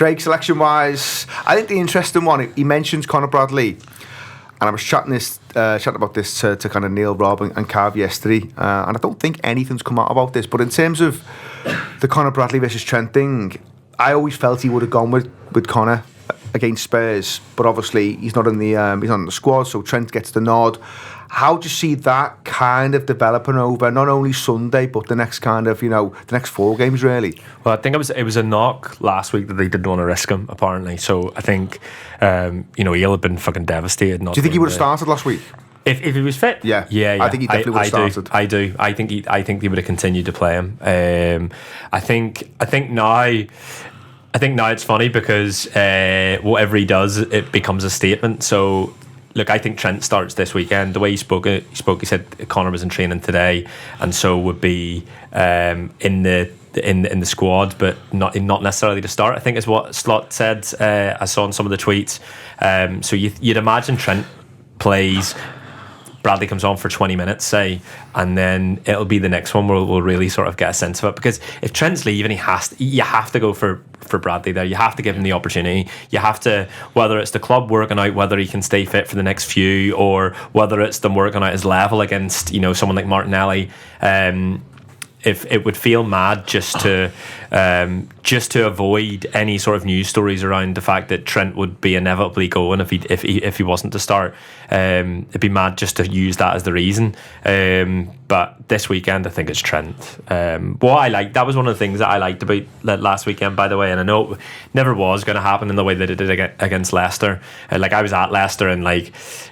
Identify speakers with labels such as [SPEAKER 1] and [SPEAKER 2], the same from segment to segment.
[SPEAKER 1] Craig, selection-wise, I think the interesting one, he mentions Conor Bradley, and I was chatting about this to kind of Neil, Rob and Cav yesterday, and I don't think anything's come out about this, but in terms of the Conor Bradley versus Trent thing, I always felt he would have gone with Conor against Spurs, but obviously he's not in the squad, so Trent gets the nod. How do you see that kind of developing over not only Sunday but the next kind of the next 4 games really?
[SPEAKER 2] Well, I think it was a knock last week that they didn't want to risk him apparently. So I think he'll have been fucking devastated.
[SPEAKER 1] Do you think he would have started last week?
[SPEAKER 2] If he was fit?
[SPEAKER 1] Yeah. I think he definitely would have started.
[SPEAKER 2] I do. I think they would have continued to play him. I think now it's funny because whatever he does, it becomes a statement. So, look, I think Trent starts this weekend. The way he spoke, he said Conor was in training today, and so would be in the squad, but not necessarily to start, I think is what Slot said. I saw in some of the tweets. So you'd imagine Trent plays, Bradley comes on for 20 minutes, say, and then it'll be the next one where we'll really sort of get a sense of it. Because if Trent's leaving, you have to go for Bradley there. You have to give him the opportunity. You have to, whether it's the club working out whether he can stay fit for the next few, or whether it's them working out his level against someone like Martinelli. If it would feel mad just to avoid any sort of news stories around the fact that Trent would be inevitably going if he wasn't to start. It'd be mad just to use that as the reason. But this weekend, I think it's Trent. That was one of the things that I liked about last weekend, by the way. And I know it never was going to happen in the way that it did against Leicester. I was at Leicester, and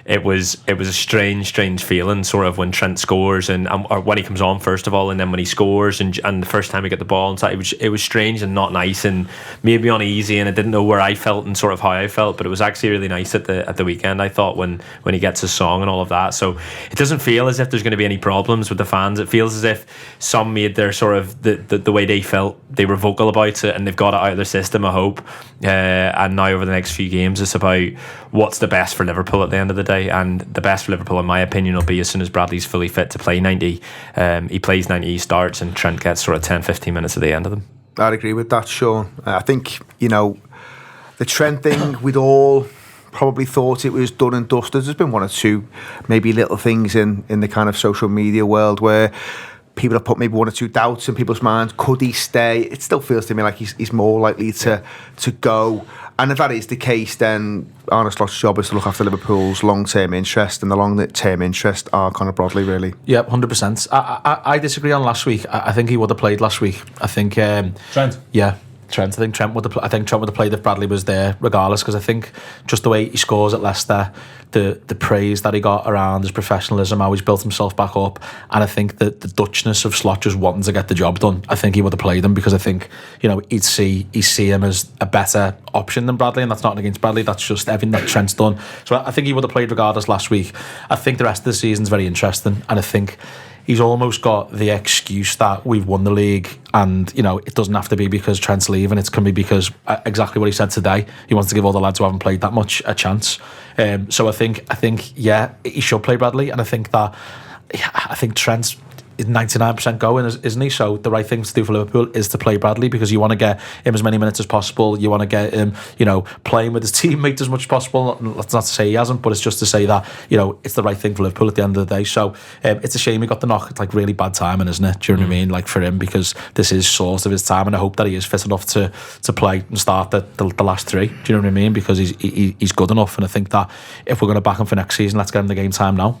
[SPEAKER 2] it was a strange feeling, sort of, when Trent scores or when he comes on first of all, and then when he scores and the first time he got the ball. And so it was strange and not nice and made me uneasy, and I didn't know where I felt and sort of how I felt. But it was actually really nice at the weekend, I thought, when he gets his song and all of that. So it doesn't feel as if there's going to be any problems with the fans. It feels as if some made their sort of the way they felt, they were vocal about it and they've got it out of their system, I hope. And now over the next few games, it's about what's the best for Liverpool at the end of the day. And the best for Liverpool, in my opinion, will be as soon as Bradley's fully fit to play 90. He plays 90, he starts, and Trent gets sort of 10-15 minutes at the end of them.
[SPEAKER 1] I'd agree with that, Sean. I think the Trent thing, we'd all probably thought it was done and dusted. There's been one or two maybe little things in the kind of social media world where people have put maybe one or two doubts in people's minds. Could he stay? It still feels to me like he's more likely to go. And if that is the case, then Arne Slot's job is to look after Liverpool's long-term interest, and the long-term interest are Conor Bradley, really.
[SPEAKER 3] Yeah, 100%. I disagree on last week. I think he would have played last week. I think
[SPEAKER 4] Trent.
[SPEAKER 3] Yeah. Trent. I think Trent would have played if Bradley was there, regardless. Because I think just the way he scores at Leicester, the praise that he got around his professionalism, how he's built himself back up, and I think that the Dutchness of Slot just wanting to get the job done. I think he would have played him because I think he'd see him as a better option than Bradley, and that's not against Bradley. That's just everything that Trent's done. So I think he would have played regardless last week. I think the rest of the season's very interesting, and I think he's almost got the excuse that we've won the league, and it doesn't have to be because Trent's leaving. It can be because exactly what he said today. He wants to give all the lads who haven't played that much a chance. So I think yeah, he should play Bradley, and I think Trent's is 99% going, isn't he? So the right thing to do for Liverpool is to play Bradley, because you want to get him as many minutes as possible. You want to get him, playing with his teammate as much as possible. That's not to say he hasn't, but it's just to say that it's the right thing for Liverpool at the end of the day. So it's a shame he got the knock. It's really bad timing, isn't it? Do you know what I mean? For him, because this is sort of his time, and I hope that he is fit enough to play and start the last three. Do you know what I mean? Because he's good enough, and I think that if we're going to back him for next season, let's get him the game time now.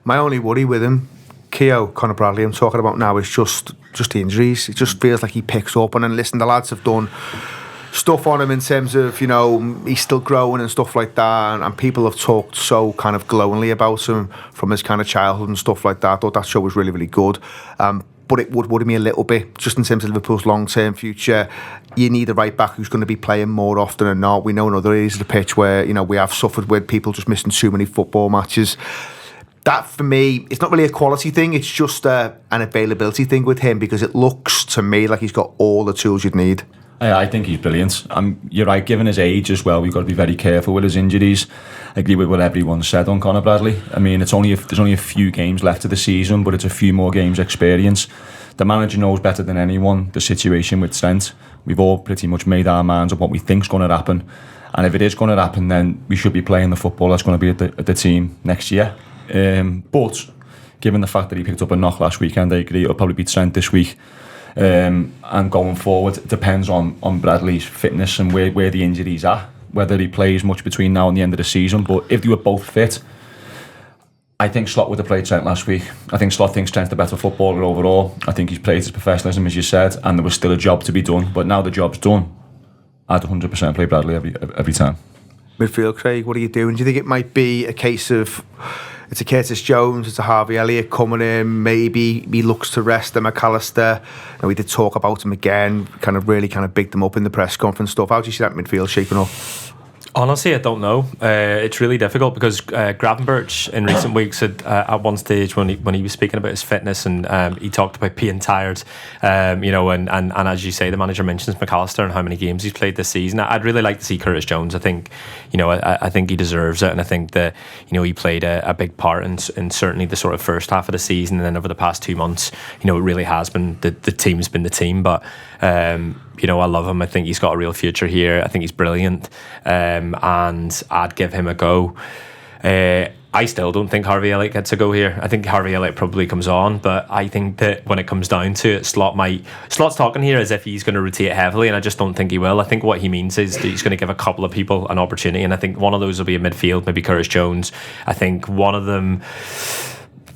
[SPEAKER 1] My only worry with him, Conor Bradley, I'm talking about now, is just the injuries. It just feels like he picks up, and then listen, the lads have done stuff on him in terms of he's still growing and stuff like that, and people have talked so kind of glowingly about him from his kind of childhood and stuff like that. I thought that show was really, really good, but it would worry me a little bit just in terms of Liverpool's long-term future. You need a right back who's going to be playing more often than not. We know in other areas of the pitch where we have suffered with people just missing too many football matches. That, for me, it's not really a quality thing, it's just an availability thing with him, because it looks to me like he's got all the tools you'd need.
[SPEAKER 4] I think he's brilliant. You're right, given his age as well, we've got to be very careful with his injuries. I agree with what everyone said on Conor Bradley. I mean, there's only a few games left of the season, but it's a few more games experience The manager knows better than anyone the situation with Trent. We've all pretty much made our minds up what we think's going to happen, and if it is going to happen, then we should be playing the football that's going to be at the team next year. But given the fact that he picked up a knock last weekend, I agree it'll probably be Trent this week. And going forward, it depends on Bradley's fitness and where the injuries are, whether he plays much between now and the end of the season. But if they were both fit, I think Slot would have played Trent last week. I think Slot thinks Trent's the better footballer overall. I think he's played his professionalism, as you said, and there was still a job to be done. But now the job's done, I'd 100% play Bradley every time.
[SPEAKER 1] Midfield, Craig, what are you doing? Do you think it might be a case of it's a Curtis Jones, it's a Harvey Elliott coming in, maybe he looks to rest the McAllister, and we did talk about him again, kind of bigged them up in the press conference stuff. How do you see that midfield shaping up?
[SPEAKER 2] Honestly, I don't know. It's really difficult because Gravenberch in recent weeks had, at one stage when he was speaking about his fitness and he talked about being tired, and as you say, the manager mentions McAllister and how many games he's played this season. I'd really like to see Curtis Jones. I think, I think he deserves it, and I think that, he played a big part in certainly the sort of first half of the season, and then over the past 2 months, it really has been the team's been the team, but. I love him. I think he's got a real future here. I think he's brilliant, and I'd give him a go. I still don't think Harvey Elliott gets a go here. I think Harvey Elliott probably comes on, but I think that when it comes down to it, Slot's talking here as if he's going to rotate heavily, and I just don't think he will. I think what he means is that he's going to give a couple of people an opportunity, and I think one of those will be a midfield, maybe Curtis Jones. I think one of them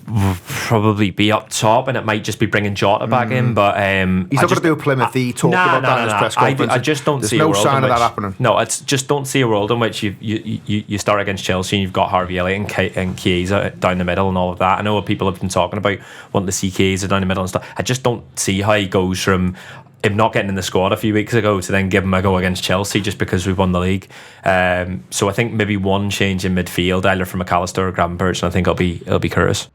[SPEAKER 2] will probably be up top, and it might just be bringing Jota back in, but
[SPEAKER 1] he's not going to do Plymouth. He talked about that in his press conference.
[SPEAKER 2] I just don't see
[SPEAKER 1] no
[SPEAKER 2] a world
[SPEAKER 1] sign
[SPEAKER 2] in
[SPEAKER 1] of
[SPEAKER 2] which,
[SPEAKER 1] that happening.
[SPEAKER 2] No, it's just don't see a world in which you start against Chelsea and you've got Harvey Elliott and Chiesa down the middle and all of that. I know what people have been talking about, wanting to see Chiesa down the middle and stuff. I just don't see how he goes from him not getting in the squad a few weeks ago to then give him a go against Chelsea just because we've won the league. So I think maybe one change in midfield, either from McAllister or Gravenberch, and I think it'll be Curtis.